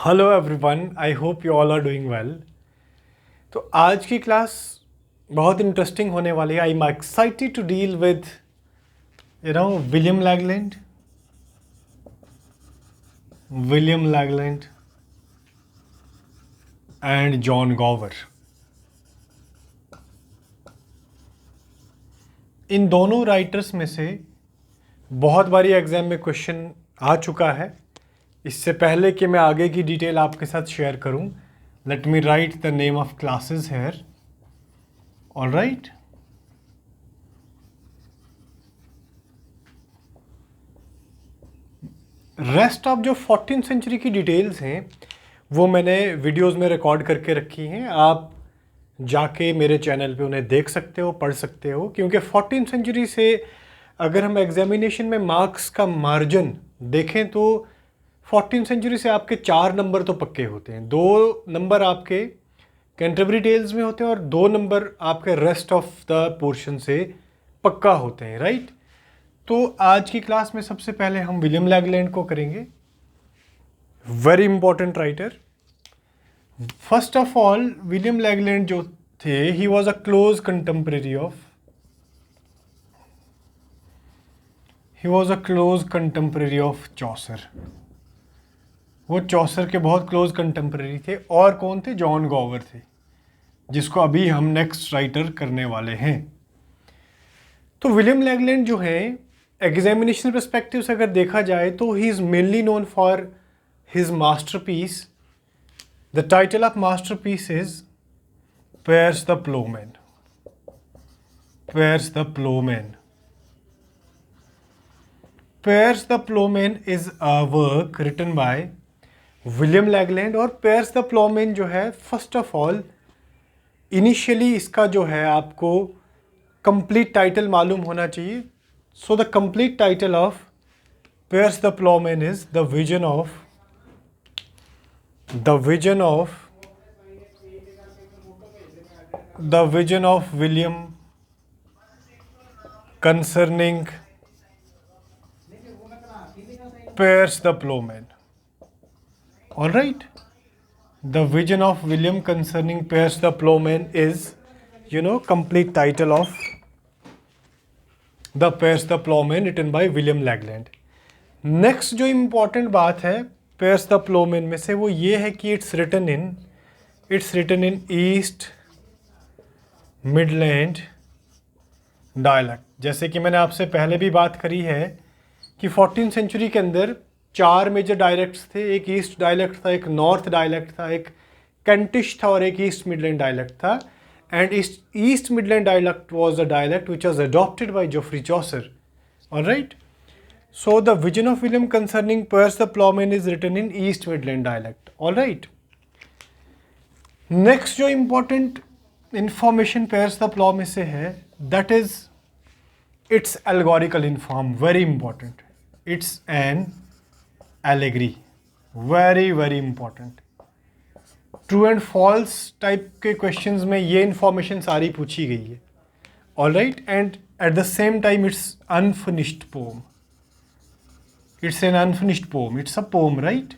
Hello everyone, I hope you all are doing well. तो आज की क्लास बहुत इंटरेस्टिंग होने वाली है। I am excited to deal with William Langland and John Gower. इन दोनों राइटर्स में से बहुत बारी एग्जाम में क्वेश्चन आ चुका है। इससे पहले कि मैं आगे की डिटेल आपके साथ शेयर करूं, let me write the name of classes here. All right, rest of जो 14th सेंचुरी की डिटेल्स हैं वो मैंने वीडियोस में रिकॉर्ड करके रखी हैं। आप जाके मेरे चैनल पे उन्हें देख सकते हो, पढ़ सकते हो, क्योंकि 14th सेंचुरी से अगर हम एग्जामिनेशन में मार्क्स का मार्जिन देखें तो 14th सेंचुरी से आपके 4 नंबर तो पक्के होते हैं। 2 नंबर आपके कैंटरबरी टेल्स में होते हैं और 2 नंबर आपके रेस्ट ऑफ द पोर्शन से पक्का होते हैं, राइट। तो आज की क्लास में सबसे पहले हम विलियम लैगलैंड को करेंगे। Very important writer. First of all, William Langland जो थे, he was a close contemporary of Chaucer. वो चॉसर के बहुत क्लोज कंटेम्परेरी थे। और कौन थे? जॉन गॉवर थे, जिसको अभी हम नेक्स्ट राइटर करने वाले हैं। तो विलियम लैगलैंड जो है, एग्जामिनेशन पर्सपेक्टिव से अगर देखा जाए तो he is mainly known for his masterpiece. The title of masterpiece is Piers the Plowman. Piers the Plowman is a work written by William Langland. और पियर्स द प्लोमैन जो है, फर्स्ट ऑफ ऑल इनिशियली इसका जो है आपको complete title मालूम होना चाहिए। So the complete title of Piers the Plowman is the vision of William concerning Piers the Ploughman. All right, the vision of William concerning Piers the Plowman is, complete title of the Piers the Plowman written by William Lagland. Next जो important बात है Piers the Plowman में से, वो ये है कि it's written in East Midland dialect। जैसे कि मैंने आपसे पहले भी बात करी है कि 14th सेंचुरी के अंदर 4 मेजर डायलेक्ट्स थे। एक ईस्ट डायलेक्ट था, एक नॉर्थ डायलेक्ट था, एक कैंटिश था और एक ईस्ट मिडलैंड डायलेक्ट था। And East Midland dialect was the dialect which was adopted by Geoffrey Chaucer. Alright, so the vision of William concerning Piers the Plowman is written in East Midland dialect. Alright, next जो important information Piers the Plowman से है, that is its allegorical in form. Very important, it's an allegory. Very very important. True and false type के questions में ये information सारी पूछी गई है। All right, and at the same time it's unfinished poem. It's an unfinished poem. It's a poem, right.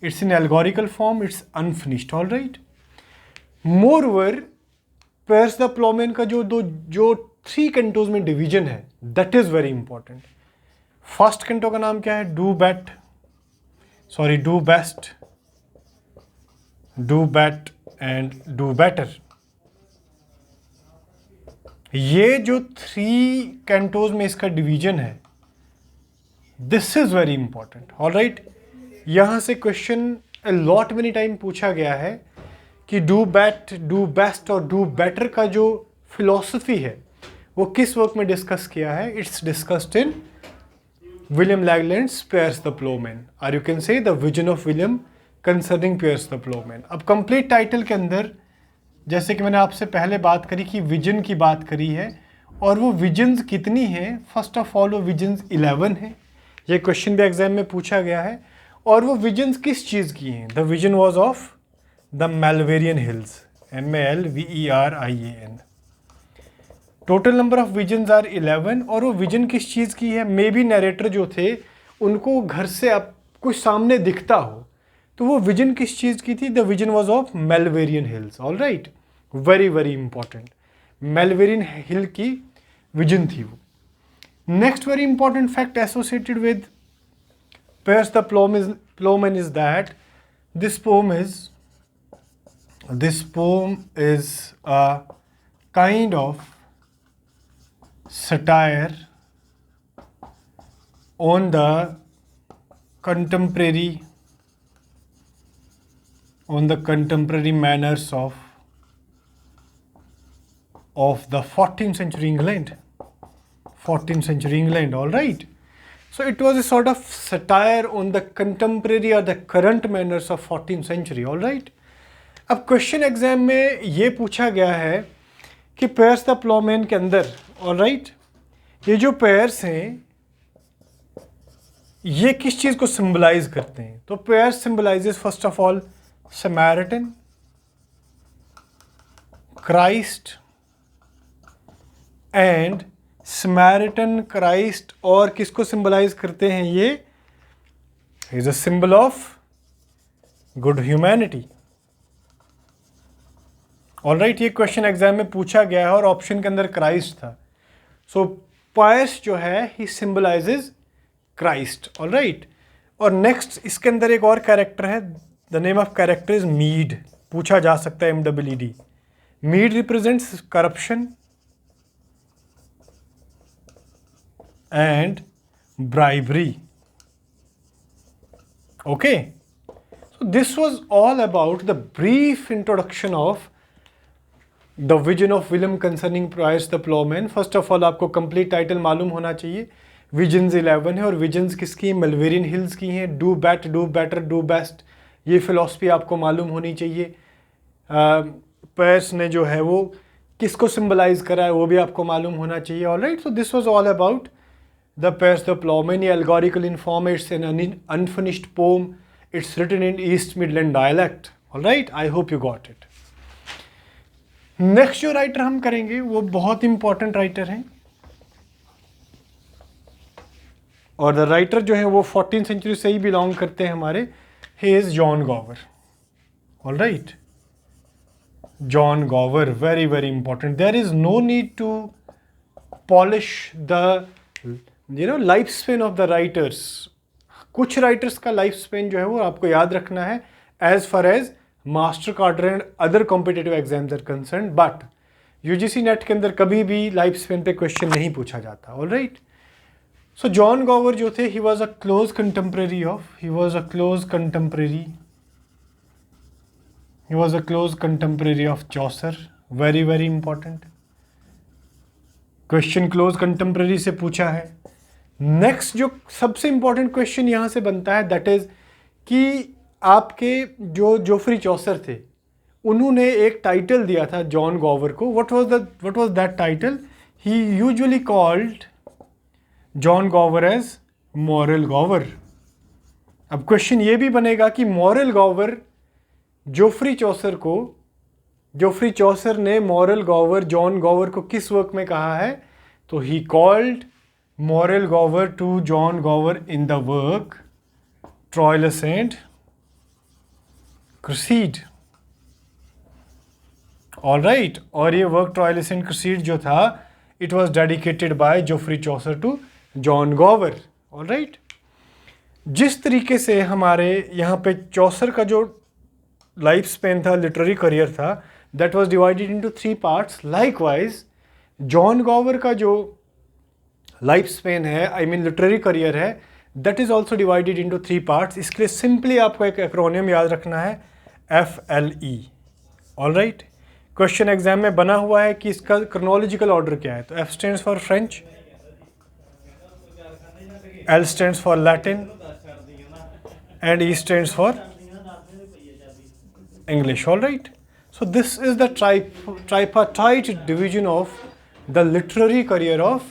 It's in allegorical form, it's unfinished. All right, moreover Piers the Plowman का जो 3 cantos में division है, that is very important. First canto का नाम क्या है? Do best, do bet and do better. ये जो 3 कैंटोज में इसका डिवीजन है, this is very important. Alright, यहां से क्वेश्चन लॉट मेनी टाइम पूछा गया है कि डू बेट, डू बेस्ट और डू बेटर का जो फिलॉसफी है वो किस वर्क में डिस्कस किया है? It's discussed in William Lagland's Piers the Plowman, or you can say the vision of William concerning Piers the Plowman। अब कंप्लीट टाइटल के अंदर, जैसे कि मैंने आपसे पहले बात करी कि विजन की बात करी है, और वो विजन्स कितनी हैं? फर्स्ट ऑफ ऑल वो विजन्स 11 हैं। ये क्वेश्चन भी एग्जाम में पूछा गया है। और वो विजन्स किस चीज़ की हैं? The vision was of the Malverian hills, MALVERIAN। Total number of visions are 11। और वो विजन किस चीज़ की है? मे बी नरेटर जो थे उनको घर से अब कुछ सामने दिखता हो, तो वो विजन किस चीज़ की थी? The vision was of Malverian hills. All right, very very important, Malverian hill की विजन थी वो। Next very important fact associated with Piers the Plowman is that this poem is a kind of satire on the contemporary manners of the 14th century England. 14th century England, all right. So it was a sort of satire on the contemporary or the current manners of 14th century, all right. अब question exam में ये पूछा गया है कि pairs the प्लॉमैन के अंदर, all right, ये जो पेयर्स हैं ये किस चीज़ को सिंबलाइज करते हैं? तो pairs symbolizes first of all Samaritan, Christ and Samaritan, Christ और किसको सिंबलाइज करते हैं? ये is a symbol of good humanity. Alright, ये क्वेश्चन एग्जाम में पूछा गया है और ऑप्शन के अंदर क्राइस्ट था। सो पायस जो है ही सिंबलाइजेज क्राइस्ट, ऑलराइट। और नेक्स्ट इसके अंदर एक और कैरेक्टर है, the name of character is Meed, पूछा जा सकता है MWD। Meed represents corruption and bribery. Okay, so this was all about the brief introduction of the vision of Willem concerning Piers the Plowman. First of all आपको complete title मालूम होना चाहिए। Visions 11 है और विजन्स किसकी हैं? मेलवेरियन Hills की हैं। Do bet, do better, do best, ये फिलॉसफी आपको मालूम होनी चाहिए। पेयर्स ने जो है वो किसको सिंबलाइज करा है वो भी आपको मालूम होना चाहिए। Alright, so this was all about The Piers the Plowman, allegorical in form. It's an unfinished poem. It's written in East Midland dialect. All right, I hope you got it. Next जो writer हम करेंगे वो बहुत important writer हैं और the writer जो है वो 14th सेंचुरी से ही बिलोंग करते हैं हमारे। He is John Gower. All right, John Gower, very very important. There is no need to polish the life span of the writers. कुछ राइटर्स का लाइफ स्पेन जो है वो आपको याद रखना है as far as master cadre and other competitive exams are concern, but UGC NET के अंदर कभी भी लाइफ स्पेन पे क्वेश्चन नहीं पूछा जाता। ऑल राइट, सो जॉन गॉवर जो थे, he was a close contemporary of Chaucer. Very very important question, close contemporary से पूछा है। नेक्स्ट जो सबसे इंपॉर्टेंट क्वेश्चन यहाँ से बनता है दैट इज कि आपके जो जोफ्री चौसर थे उन्होंने एक टाइटल दिया था जॉन गॉवर को। What was that title? He usually called John Gower as moral Gower. अब क्वेश्चन ये भी बनेगा कि मॉरल गॉवर जोफ्री चौसर ने मॉरल गॉवर जॉन गॉवर को किस वर्क में कहा है? तो he called moral Gower to John Gower in the work Troilus and Criseyde. All right, और ये वर्क ट्रॉयलस एंड क्रूसीड जो था it was dedicated by Geoffrey Chaucer to John Gower. All right, जिस तरीके से हमारे यहाँ पे चौसर का जो लाइफ स्पेन था, लिटरेरी करियर था, that was divided into 3 parts. Likewise, John Gower का जो लाइफ स्पेन है, आई मीन लिटरेरी करियर है, that is also divided into 3 parts. इसके लिए सिंपली आपको एक एक्रोनियम याद रखना है, FLE. All right, question exam में बना हुआ है कि इसका क्रोनोलॉजिकल ऑर्डर क्या है। तो F stands for French, L stands for Latin and E stands for English. All right, so this is the tripartite division of the literary career of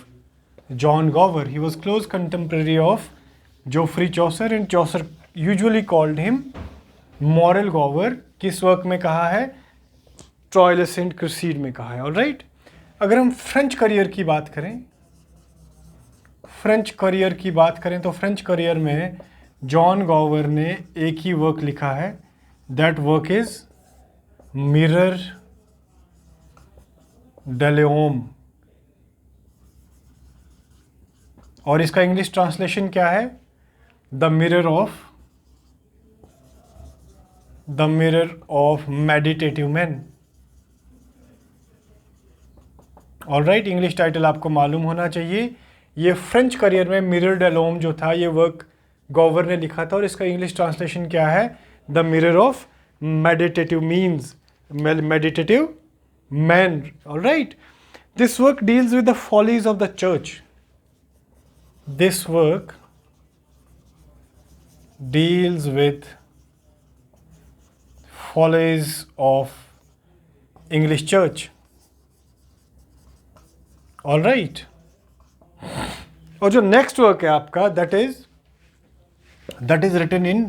John Gower. He was close contemporary of Geoffrey Chaucer and Chaucer usually called him Moral Gower. किस work में कहा है? Troilus and क्रूसीड में कहा है। All right, अगर हम French career की बात करें तो फ्रेंच करियर में जॉन गॉवर ने एक ही वर्क लिखा है, दैट वर्क इज मिरर डेलेओम, और इसका इंग्लिश ट्रांसलेशन क्या है? The mirror of meditative man. Alright, English title आपको मालूम होना चाहिए। ये फ्रेंच करियर में मिरर डेलोम जो था, ये वर्क गॉवर ने लिखा था, और इसका इंग्लिश ट्रांसलेशन क्या है? The mirror of meditative man. Alright, this work deals with the follies of the church. This work deals with follies of English church. All right. और जो नेक्स्ट वर्क है आपका, that is written in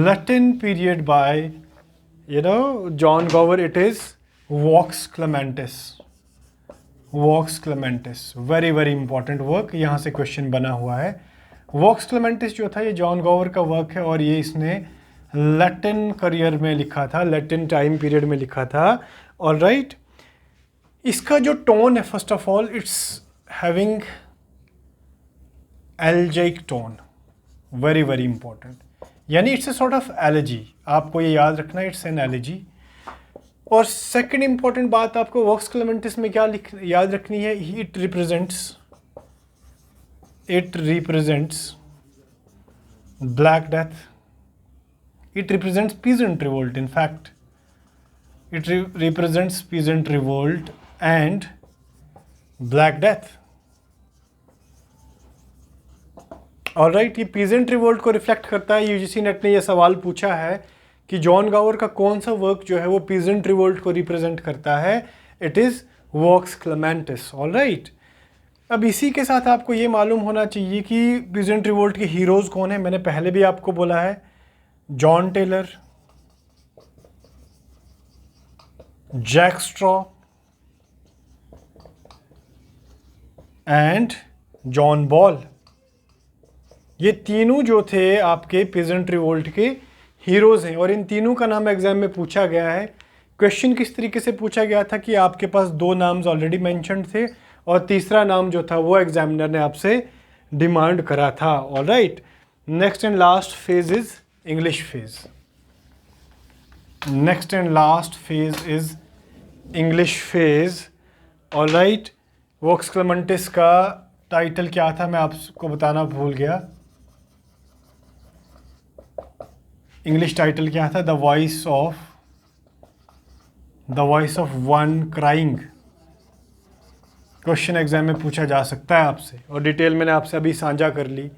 Latin period by John Gower. It is Vox Clementis. Vox Clementis, very very important work, यहाँ से question बना हुआ है। वॉक्स क्लेमेंटिस जो था ये जॉन गॉवर का वर्क है, और ये इसने लैटिन करियर में लिखा था, लैटिन टाइम पीरियड में लिखा था। ऑलराइट, इसका जो टोन है, first of all it's having elegiac tone, very very important, यानी it's a sort of elegy, आपको ये याद रखना, इट्स एन एलजी। और सेकंड इंपॉर्टेंट बात आपको वॉक्स क्लेमेंटिस में क्या याद रखनी है? It represents Black Death, it represents peasant revolt, in fact it represents peasant revolt and Black Death. All right, ये पीजेंट रिवोल्ट को रिफ्लेक्ट करता है। यूजीसी नेट ने यह सवाल पूछा है कि जॉन गॉवर का कौन सा वर्क जो है वो पीजेंट रिवोल्ट को रिप्रेजेंट करता है? It is Vox Clamantis. All right, अब इसी के साथ आपको ये मालूम होना चाहिए कि पीजेंट रिवोल्ट के हीरोज़ कौन है। मैंने पहले भी आपको बोला है, John Taylor, Jack Straw and John Ball. ये तीनों जो थे आपके पीजेंट रिवोल्ट के हीरोज़ हैं, और इन तीनों का नाम एग्जाम में पूछा गया है। क्वेश्चन किस तरीके से पूछा गया था कि आपके पास दो नाम्स ऑलरेडी मेंशन्ड थे, और तीसरा नाम जो था वो एग्जामिनर ने आपसे डिमांड करा था। All right, next and last phase is English phase. Next and last phase is English phase. All right, Vox Clamantis का टाइटल क्या था मैं आपको बताना भूल गया। इंग्लिश टाइटल क्या था? The voice of one crying. Question exam में पूछा जा सकता है आपसे, और डिटेल मैंने आपसे अभी साझा कर ली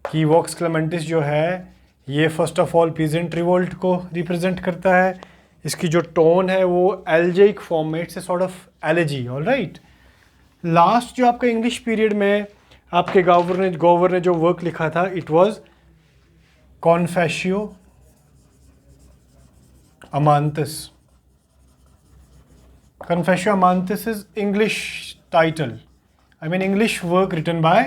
कि वॉक्स क्लेमेंटिस जो है ये first of all peasant revolt को रिप्रेजेंट करता है। इसकी जो टोन है वो एल्जाइक फॉर्म में, it's a sort of elegy. Alright, last जो आपका इंग्लिश पीरियड में आपके गॉवर ने जो वर्क लिखा था, it was Confessio Amantis. Confessio Amantis is English title. I mean English work written by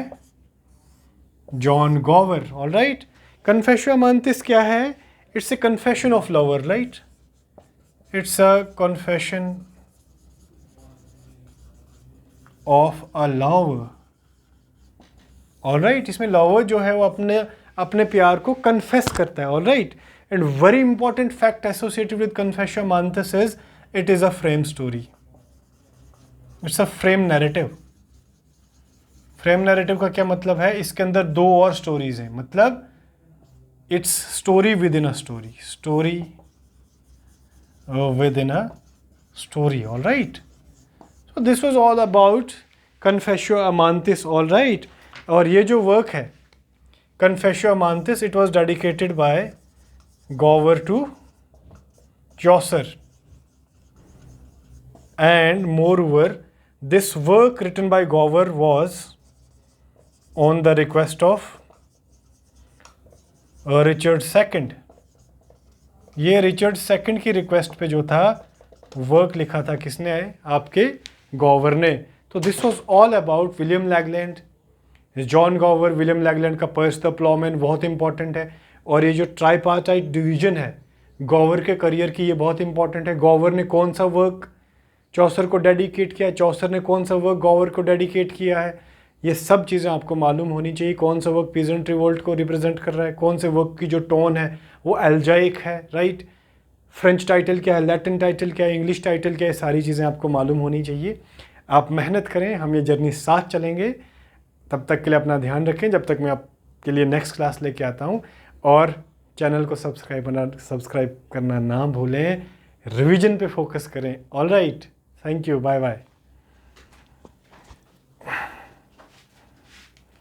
John Gower. All right. Confessio Amantis क्या है? It's a confession of lover, right? It's a confession of a lover. All right. इसमें lover जो है वो अपने प्यार को confess करता है. All right. And very important fact associated with Confessio Amantis is it is a frame story. It's a frame narrative. Frame narrative का क्या मतलब है? इसके अंदर दो और स्टोरीज हैं, मतलब it's story within a story, story within a story. All right, so this was all about Confessio Amantis. All right, और ये जो वर्क है कन्फेशियो अमांतिस, it was dedicated by Gower to Chaucer. And moreover, this work written by Gower was on the request of Richard II. ये Richard second की request पे जो था वर्क लिखा था किसने? आपके गॉवर ने. तो this was all about William Langland John Gower, William Langland का पर्स द प्लॉमैन बहुत इंपॉर्टेंट है। और ये जो ट्राइपार्टाइट डिवीजन है गॉवर के करियर की, ये बहुत इंपॉर्टेंट है। गॉवर ने कौन सा वर्क चौसर को डेडिकेट किया है, चौसर ने कौन सा वर्क गॉवर को डेडिकेट किया है, ये सब चीज़ें आपको मालूम होनी चाहिए। कौन सा वर्क पीजेंट रिवोल्ट को रिप्रेजेंट कर रहा है, कौन से वर्क की जो टोन है वो एल्जाइक है, राइट। फ्रेंच टाइटल क्या है, लैटिन टाइटल क्या है, इंग्लिश टाइटल क्या है, सारी चीज़ें आपको मालूम होनी चाहिए। आप मेहनत करें, हम ये जर्नी साथ चलेंगे। तब तक के लिए अपना ध्यान रखें, जब तक मैं आपके लिए नेक्स्ट क्लास लेके आता हूँ। और चैनल को सब्सक्राइब करना ना भूलें, रिवीजन पे फोकस करें। All right, thank you, bye bye.